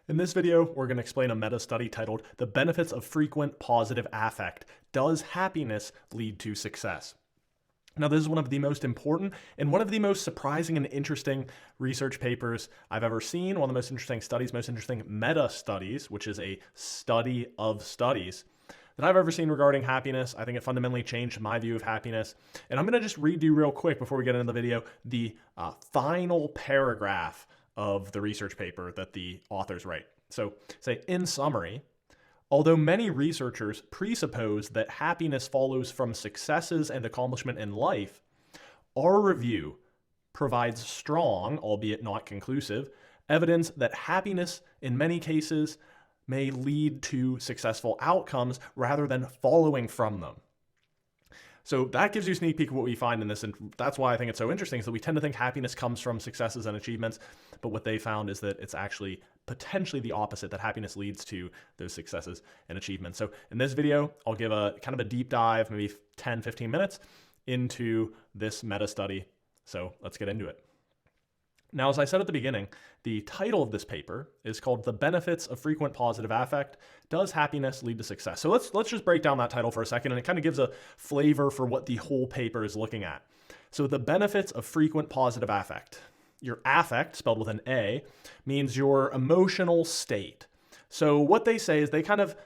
In this video, we're going to explain a meta-study titled The Benefits of Frequent Positive Affect. Does happiness lead to success? Now, this is one of the most important and one of the most surprising and interesting research papers I've ever seen. One of the most interesting studies, most interesting meta-studies, which is a study of studies that I've ever seen regarding happiness. I think it fundamentally changed my view of happiness. And I'm going to just read you real quick before we get into the video the final paragraph of the research paper that the authors write. So say, in summary, although many researchers presuppose that happiness follows from successes and accomplishment in life, our review provides strong, albeit not conclusive, evidence that happiness in many cases may lead to successful outcomes rather than following from them. So that gives you a sneak peek of what we find in this, and that's why I think it's so interesting, is that we tend to think happiness comes from successes and achievements, but what they found is that it's actually potentially the opposite, that happiness leads to those successes and achievements. So in this video, I'll give a kind of a deep dive, maybe 10, 15 minutes into this meta study. So let's get into it. Now, as I said at the beginning, the title of this paper is called The Benefits of Frequent Positive Affect. Does happiness lead to success? So let's just break down that title for a second, and it kind of gives a flavor for what the whole paper is looking at. So the benefits of frequent positive affect. Your affect, spelled with an A, means your emotional state. So what they say is they kind of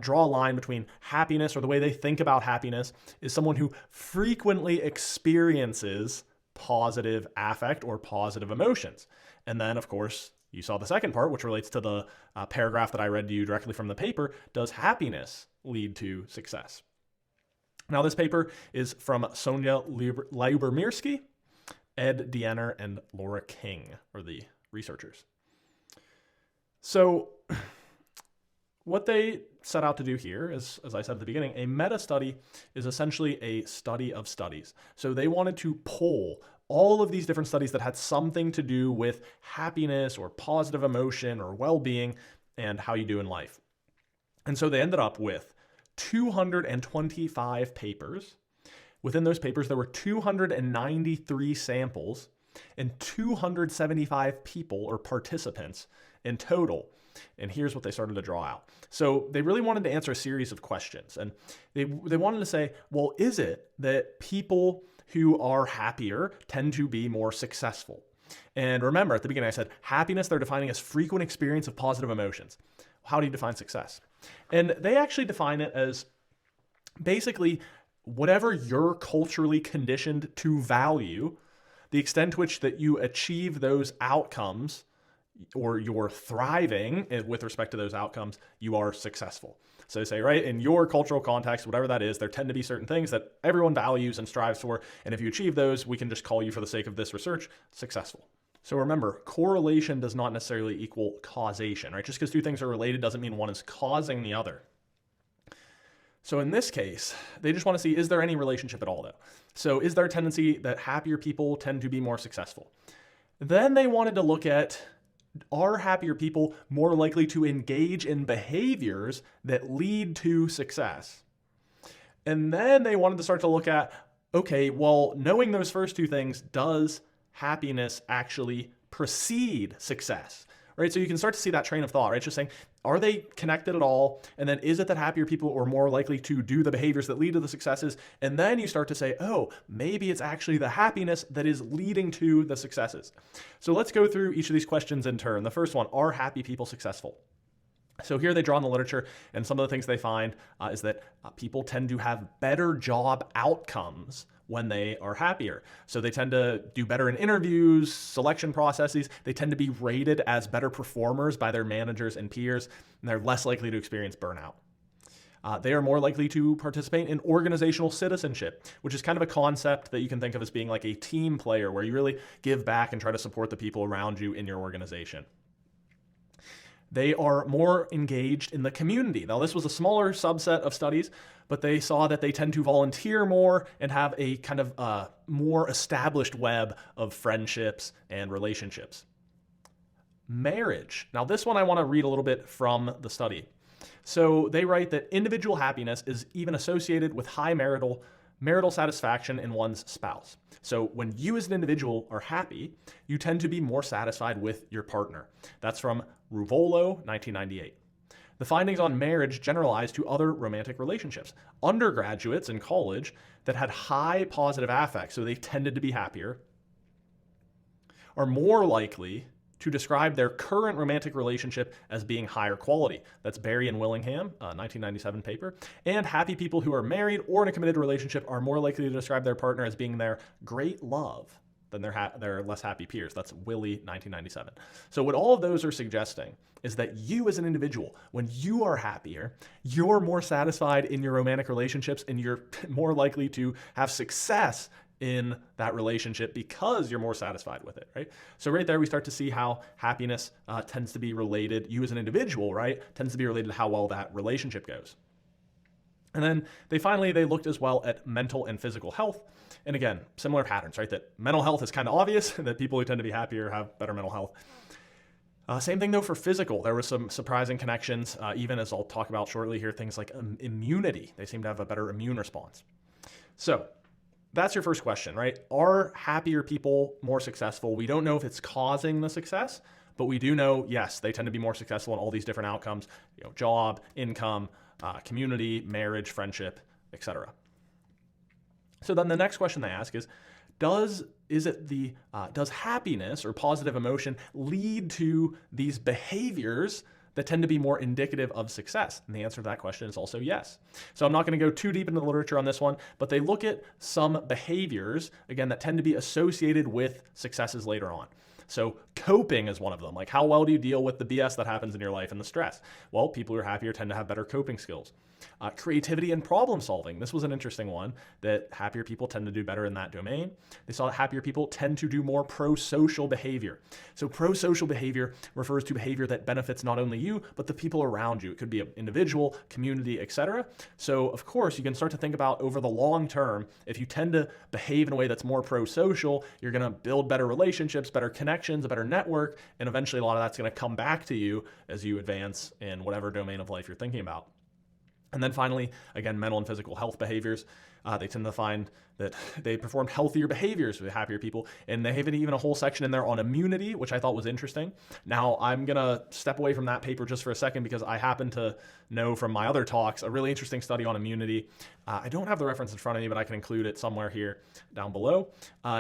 draw a line between happiness, or the way they think about happiness, is someone who frequently experiences positive affect or positive emotions. And then, of course, you saw the second part, which relates to the paragraph that I read to you directly from the paper. Does happiness lead to success? Now, this paper is from Sonja Lyubomirsky, Ed Diener, and Laura King are the researchers. So what they set out to do here is, as I said at the beginning, a meta-study is essentially a study of studies. So they wanted to poll all of these different studies that had something to do with happiness or positive emotion or well-being and how you do in life. And so they ended up with 225 papers. Within those papers, there were 293 samples and 275 people or participants in total. And here's what they started to draw out. So they really wanted to answer a series of questions. And they wanted to say, well, is it that people who are happier tend to be more successful? And remember, at the beginning I said, happiness they're defining as frequent experience of positive emotions. How do you define success? And they actually define it as basically whatever you're culturally conditioned to value, the extent to which that you achieve those outcomes or you're thriving with respect to those outcomes, you are successful. So they say, right, in your cultural context, whatever that is, there tend to be certain things that everyone values and strives for. And if you achieve those, we can just call you, for the sake of this research, successful. So remember, correlation does not necessarily equal causation, right? Just because two things are related doesn't mean one is causing the other. So in this case, they just want to see, is there any relationship at all, though? So is there a tendency that happier people tend to be more successful? Then they wanted to look at, are happier people more likely to engage in behaviors that lead to success? And then they wanted to start to look at, okay, well, knowing those first two things, does happiness actually precede success? Right? So you can start to see that train of thought, right? Just saying, are they connected at all? And then is it that happier people are more likely to do the behaviors that lead to the successes? And then you start to say, oh, maybe it's actually the happiness that is leading to the successes. So let's go through each of these questions in turn. The first one, are happy people successful? So here they draw in the literature, and some of the things they find is that people tend to have better job outcomes when they are happier. So they tend to do better in interviews, selection processes. They tend to be rated as better performers by their managers and peers, and they're less likely to experience burnout. They are more likely to participate in organizational citizenship, which is kind of a concept that you can think of as being like a team player, where you really give back and try to support the people around you in your organization. They are more engaged in the community. Now, this was a smaller subset of studies, but they saw that they tend to volunteer more and have a kind of more established web of friendships and relationships. Marriage. Now, this one I want to read a little bit from the study. So they write that individual happiness is even associated with high marital marital satisfaction in one's spouse. So when you as an individual are happy, you tend to be more satisfied with your partner. That's from Ruvolo, 1998. The findings on marriage generalized to other romantic relationships. Undergraduates in college that had high positive affect, so they tended to be happier, are more likely to describe their current romantic relationship as being higher quality. That's Berry and Willingham, 1997 paper. And happy people who are married or in a committed relationship are more likely to describe their partner as being their great love than their less happy peers. That's Willie, 1997. So what all of those are suggesting is that you as an individual, when you are happier, you're more satisfied in your romantic relationships and you're more likely to have success in that relationship because you're more satisfied with it, right? So right there, we start to see how happiness tends to be related, you as an individual, right, tends to be related to how well that relationship goes. And then they looked as well at mental and physical health. And again, similar patterns, right? That mental health is kind of obvious, that people who tend to be happier have better mental health. Same thing though for physical. There were some surprising connections, even as I'll talk about shortly here, things like immunity. They seem to have a better immune response. So that's your first question, right? Are happier people more successful? We don't know if it's causing the success, but we do know, yes, they tend to be more successful in all these different outcomes, job, income, community, marriage, friendship, etc. So then the next question they ask is, does happiness or positive emotion lead to these behaviors that tend to be more indicative of success? And the answer to that question is also yes. So I'm not going to go too deep into the literature on this one, but they look at some behaviors, again, that tend to be associated with successes later on. So coping is one of them. Like, how well do you deal with the BS that happens in your life and the stress? Well, people who are happier tend to have better coping skills. Creativity and problem solving. This was an interesting one, that happier people tend to do better in that domain. They saw that happier people tend to do more pro-social behavior. So pro-social behavior refers to behavior that benefits not only you, but the people around you. It could be an individual, community, etc. So of course, you can start to think about over the long term, if you tend to behave in a way that's more pro-social, you're going to build better relationships, better connections, a better network, and eventually a lot of that's going to come back to you as you advance in whatever domain of life you're thinking about. And then finally, again, mental and physical health behaviors. They tend to find that they perform healthier behaviors with happier people. And they have even a whole section in there on immunity, which I thought was interesting. Now, I'm going to step away from that paper just for a second because I happen to know from my other talks a really interesting study on immunity. I don't have the reference in front of me, but I can include it somewhere here down below.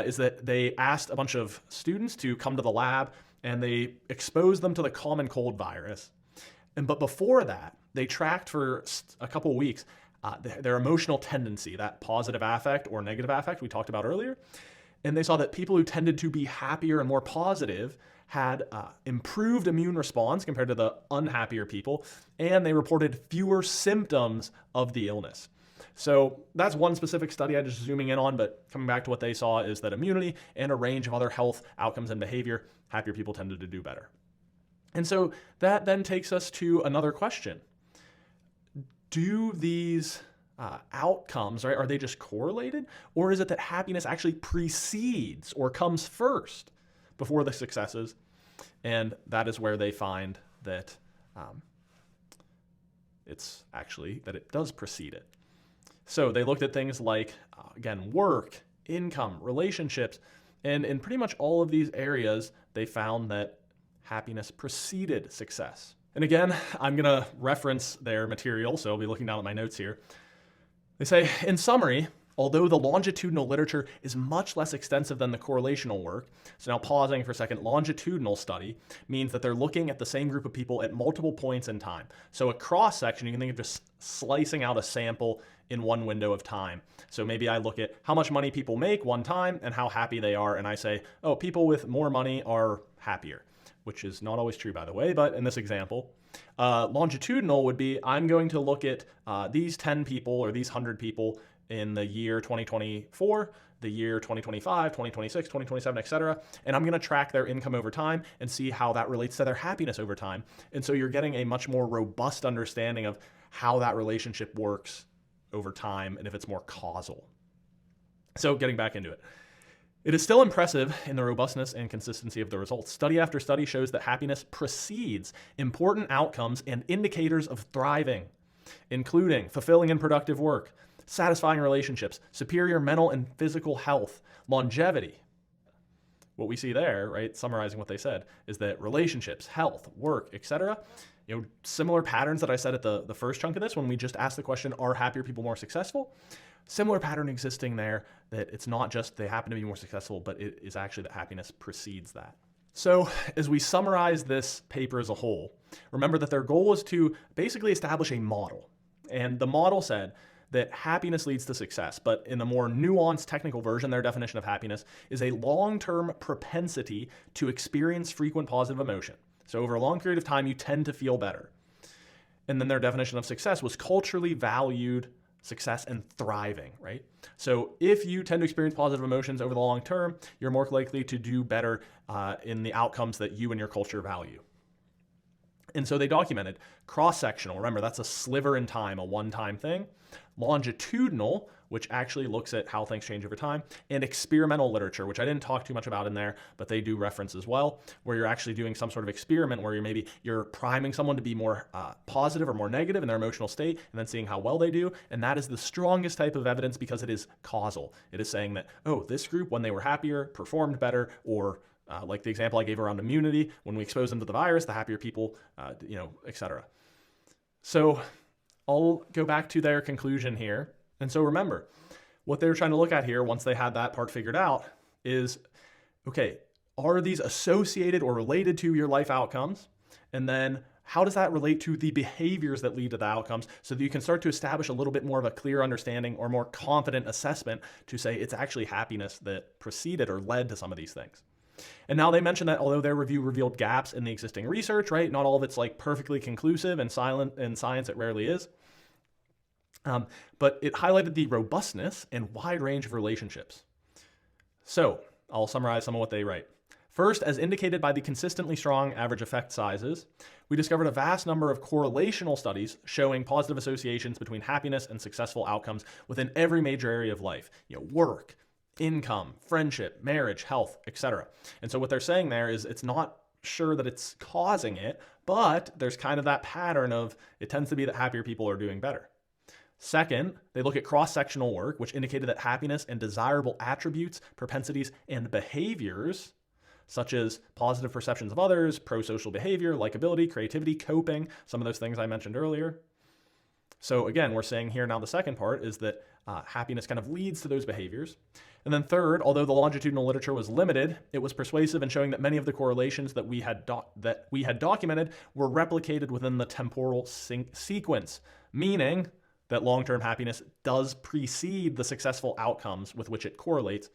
Is that they asked a bunch of students to come to the lab and they exposed them to the common cold virus. But before that, they tracked for a couple of weeks their emotional tendency, that positive affect or negative affect we talked about earlier. And they saw that people who tended to be happier and more positive had improved immune response compared to the unhappier people, and they reported fewer symptoms of the illness. So that's one specific study I'm just zooming in on, but coming back to what they saw is that immunity and a range of other health outcomes and behavior, happier people tended to do better. And so that then takes us to another question. Do these outcomes, right, are they just correlated? Or is it that happiness actually precedes or comes first before the successes? And that is where they find that it's actually that it does precede it. So they looked at things like, again, work, income, relationships, and in pretty much all of these areas, they found that happiness preceded success. And again, I'm going to reference their material, so I'll be looking down at my notes here. They say, in summary, although the longitudinal literature is much less extensive than the correlational work, so now pausing for a second, longitudinal study means that they're looking at the same group of people at multiple points in time. So a cross-section, you can think of just slicing out a sample in one window of time. So maybe I look at how much money people make one time and how happy they are, and I say, oh, people with more money are happier, which is not always true, by the way, but in this example. Longitudinal would be, I'm going to look at these 10 people or these 100 people in the year 2024, the year 2025, 2026, 2027, etc. And I'm going to track their income over time and see how that relates to their happiness over time. And so you're getting a much more robust understanding of how that relationship works over time and if it's more causal. So getting back into it. It is still impressive in the robustness and consistency of the results. Study after study shows that happiness precedes important outcomes and indicators of thriving, including fulfilling and productive work, satisfying relationships, superior mental and physical health, longevity. What we see there, right, summarizing what they said, is that relationships, health, work, etc., similar patterns that I said at the first chunk of this when we just asked the question, are happier people more successful? Similar pattern existing there, that it's not just they happen to be more successful, but it is actually that happiness precedes that. So as we summarize this paper as a whole, remember that their goal was to basically establish a model. And the model said that happiness leads to success, but in a more nuanced technical version, their definition of happiness is a long-term propensity to experience frequent positive emotion. So over a long period of time, you tend to feel better. And then their definition of success was culturally valued success and thriving, right? So if you tend to experience positive emotions over the long term, you're more likely to do better in the outcomes that you and your culture value. And so they documented cross-sectional, remember that's a sliver in time, a one-time thing, longitudinal, which actually looks at how things change over time, and experimental literature, which I didn't talk too much about in there, but they do reference as well, where you're actually doing some sort of experiment where you're priming someone to be more positive or more negative in their emotional state, and then seeing how well they do. And that is the strongest type of evidence because it is causal. It is saying that, oh, this group, when they were happier, performed better, or like the example I gave around immunity, when we expose them to the virus, the happier people, etc. So I'll go back to their conclusion here. And so remember, what they were trying to look at here, once they had that part figured out, is, okay, are these associated or related to your life outcomes? And then how does that relate to the behaviors that lead to the outcomes so that you can start to establish a little bit more of a clear understanding or more confident assessment to say it's actually happiness that preceded or led to some of these things. And now they mentioned that although their review revealed gaps in the existing research, right, not all of it's like perfectly conclusive, and in science it rarely is, but it highlighted the robustness and wide range of relationships. So I'll summarize some of what they write. First, as indicated by the consistently strong average effect sizes, we discovered a vast number of correlational studies showing positive associations between happiness and successful outcomes within every major area of life, work, income, friendship, marriage, health, etc. And so what they're saying there is it's not sure that it's causing it, but there's kind of that pattern of it tends to be that happier people are doing better. Second, they look at cross-sectional work, which indicated that happiness and desirable attributes, propensities, and behaviors, such as positive perceptions of others, pro-social behavior, likability, creativity, coping, some of those things I mentioned earlier. So again, we're saying here now the second part is that happiness kind of leads to those behaviors. And then third, although the longitudinal literature was limited, it was persuasive in showing that many of the correlations that we had documented were replicated within the temporal sequence, meaning that long-term happiness does precede the successful outcomes with which it correlates,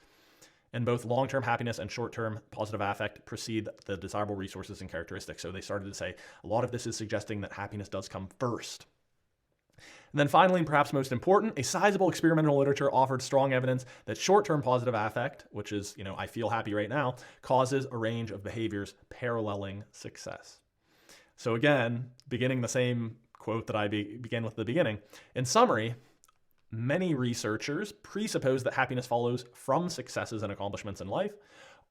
and both long-term happiness and short-term positive affect precede the desirable resources and characteristics. So they started to say a lot of this is suggesting that happiness does come first. And then finally, and perhaps most important, a sizable experimental literature offered strong evidence that short-term positive affect, which is, I feel happy right now, causes a range of behaviors paralleling success. So again, beginning the same quote that I began with at the beginning. In summary, many researchers presuppose that happiness follows from successes and accomplishments in life.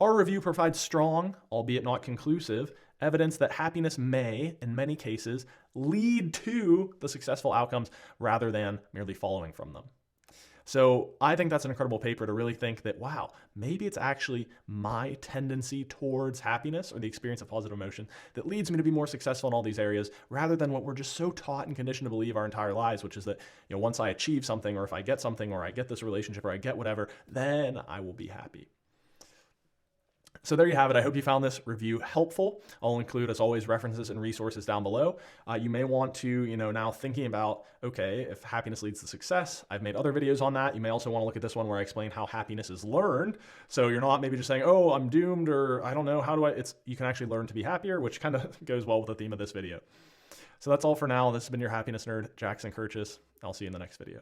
Our review provides strong, albeit not conclusive, evidence that happiness may, in many cases, lead to the successful outcomes rather than merely following from them. So I think that's an incredible paper to really think that, wow, maybe it's actually my tendency towards happiness or the experience of positive emotion that leads me to be more successful in all these areas rather than what we're just so taught and conditioned to believe our entire lives, which is that, once I achieve something or if I get something or I get this relationship or I get whatever, then I will be happy. So there you have it. I hope you found this review helpful. I'll include, as always, references and resources down below. You may want to, now thinking about, okay, if happiness leads to success, I've made other videos on that. You may also want to look at this one where I explain how happiness is learned. So you're not maybe just saying, oh, I'm doomed, or I don't know, you can actually learn to be happier, which kind of goes well with the theme of this video. So that's all for now. This has been your happiness nerd, Jackson Kirchis. I'll see you in the next video.